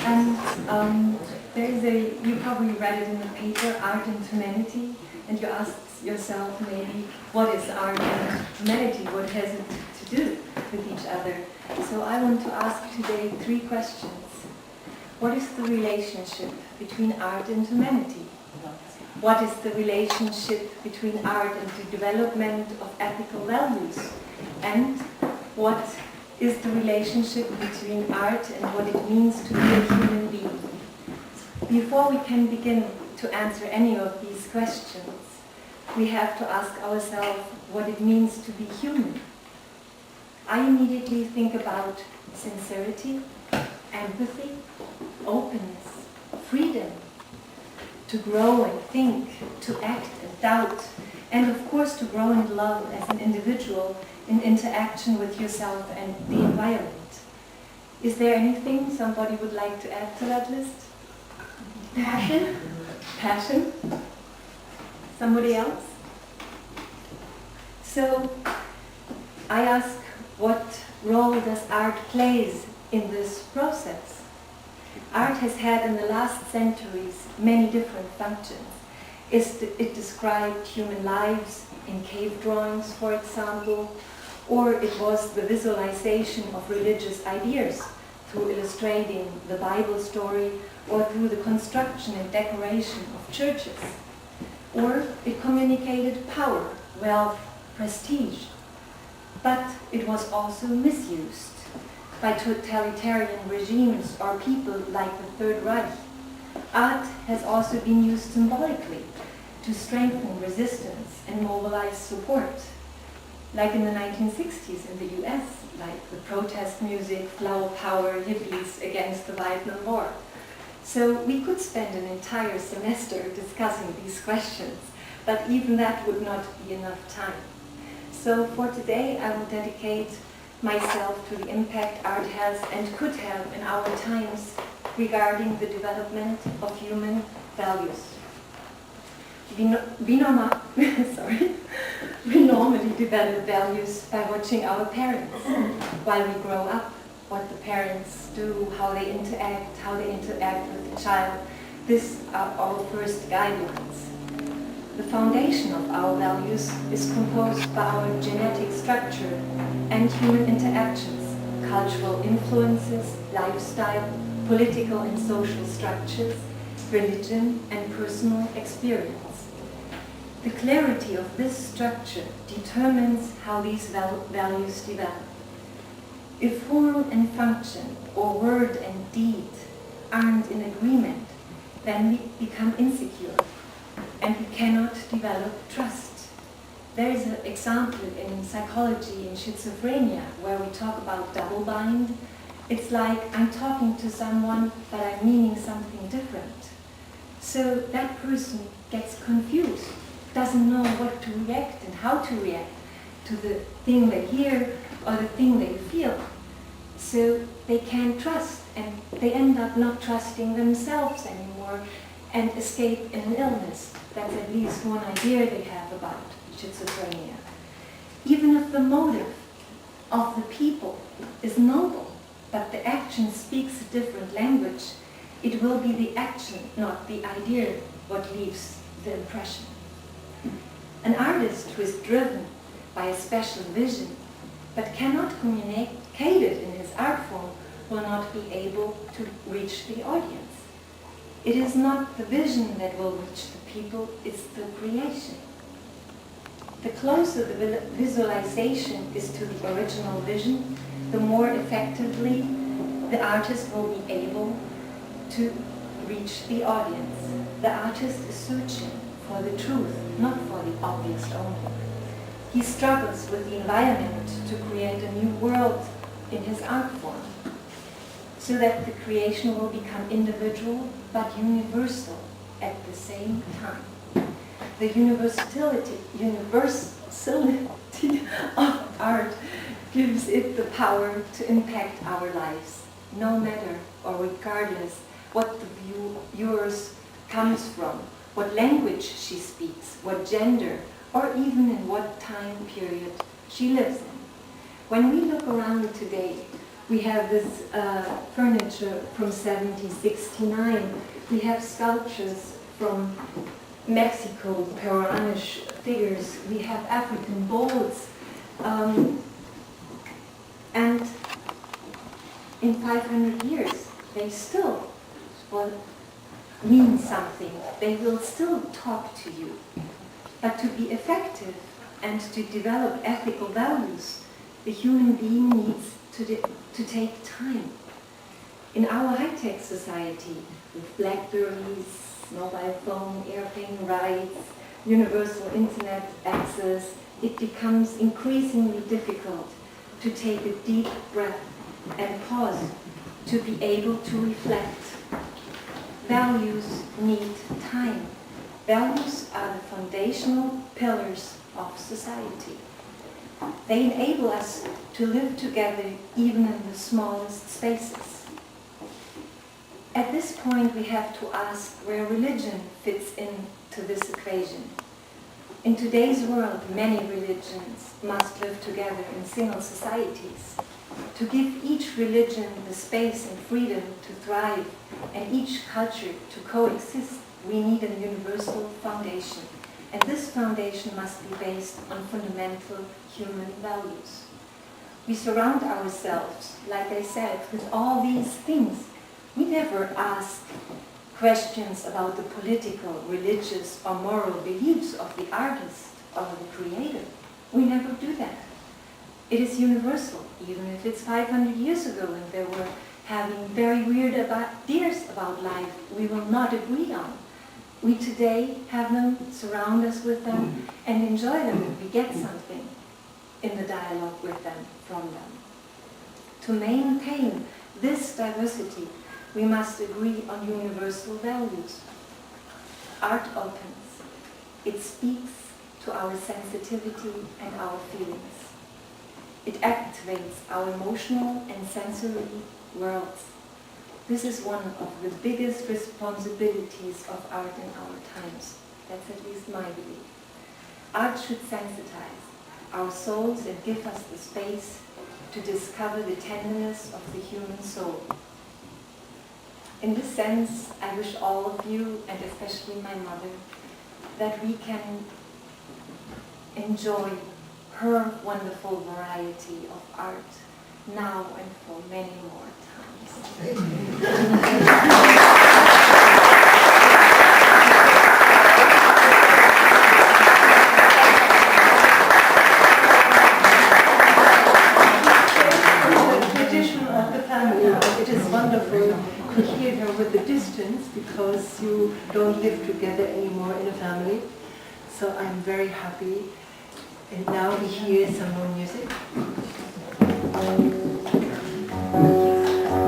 And you probably read it in the paper, Art and Humanity, and you asked yourself maybe, what is art and humanity? What has it to do with each other? So I want to ask today 3 questions. What is the relationship between art and humanity? What is the relationship between art and the development of ethical values? And what is the relationship between art and what it means to be a human being? Before we can begin to answer any of these questions, we have to ask ourselves what it means to be human. I immediately think about sincerity, empathy, openness, freedom, to grow and think, to act and doubt, and of course to grow and love as an individual in interaction with yourself and the environment. Is there anything somebody would like to add to that list? Passion? Passion? Somebody else? So I ask, what role does art plays in this process? Art has had in the last centuries many different functions. It described human lives in cave drawings, for example, or it was the visualization of religious ideas through illustrating the Bible story or through the construction and decoration of churches. Or it communicated power, wealth, prestige. But it was also misused by totalitarian regimes or people like the Third Reich. Art has also been used symbolically to strengthen resistance and mobilize support, like in the 1960s in the US, like the protest music, flower power, hippies against the Vietnam War. So we could spend an entire semester discussing these questions, but even that would not be enough time. So for today, I will dedicate myself to the impact art has and could have in our times regarding the development of human values. We normally develop values by watching our parents while we grow up, what the parents do, how they interact with the child. These are our first guidelines. The foundation of our values is composed by our genetic structure and human interactions, cultural influences, lifestyle, political and social structures, religion, and personal experience. The clarity of this structure determines how these values develop. If form and function, or word and deed, aren't in agreement, then we become insecure, and we cannot develop trust. There is an example in psychology in schizophrenia where we talk about double bind. It's like I'm talking to someone, but I'm meaning something different. So that person gets confused, doesn't know what to react and how to react to the thing they hear or the thing they feel. So they can't trust, and they end up not trusting themselves anymore and escape in an illness. That's at least one idea they have about schizophrenia. Even if the motive of the people is noble, but the action speaks a different language, it will be the action, not the idea, what leaves the impression. An artist who is driven by a special vision, but cannot communicate it in his art form, will not be able to reach the audience. It is not the vision that will reach the people, it's the creation. The closer the visualization is to the original vision, the more effectively the artist will be able to reach the audience. The artist is searching for the truth, not for the obvious only. He struggles with the environment to create a new world in his art form, so that the creation will become individual but universal at the same time. The universality of art gives it the power to impact our lives, no matter or regardless what the viewers comes from, what language she speaks, what gender, or even in what time period she lives in. When we look around today, We have this furniture from 1769. We have sculptures from Mexico, Peruanish figures. We have African bowls. And in 500 years, they still will mean something. They will still talk to you. But to be effective and to develop ethical values, the human being needs to take time. In our high-tech society, with BlackBerries, mobile phone, airplane rides, universal internet access, it becomes increasingly difficult to take a deep breath and pause to be able to reflect. Values need time. Values are the foundational pillars of society. They enable us to live together even in the smallest spaces. At this point, we have to ask where religion fits into this equation. In today's world, many religions must live together in single societies. To give each religion the space and freedom to thrive and each culture to coexist, we need a universal foundation. And this foundation must be based on fundamental human values. We surround ourselves, like I said, with all these things. We never ask questions about the political, religious, or moral beliefs of the artist or the creator. We never do that. It is universal, even if it's 500 years ago and they were having very weird ideas about life we will not agree on. We today have them, surround us with them, and enjoy them if we get something in the dialogue with them, from them. To maintain this diversity, we must agree on universal values. Art opens. It speaks to our sensitivity and our feelings. It activates our emotional and sensory worlds. This is one of the biggest responsibilities of art in our times. That's at least my belief. Art should sensitize our souls and give us the space to discover the tenderness of the human soul. In this sense, I wish all of you, and especially my mother, that we can enjoy her wonderful variety of art now and for many more times. It is wonderful to hear her with the distance because you don't live together anymore in a family. So I'm very happy. And now we hear some more music.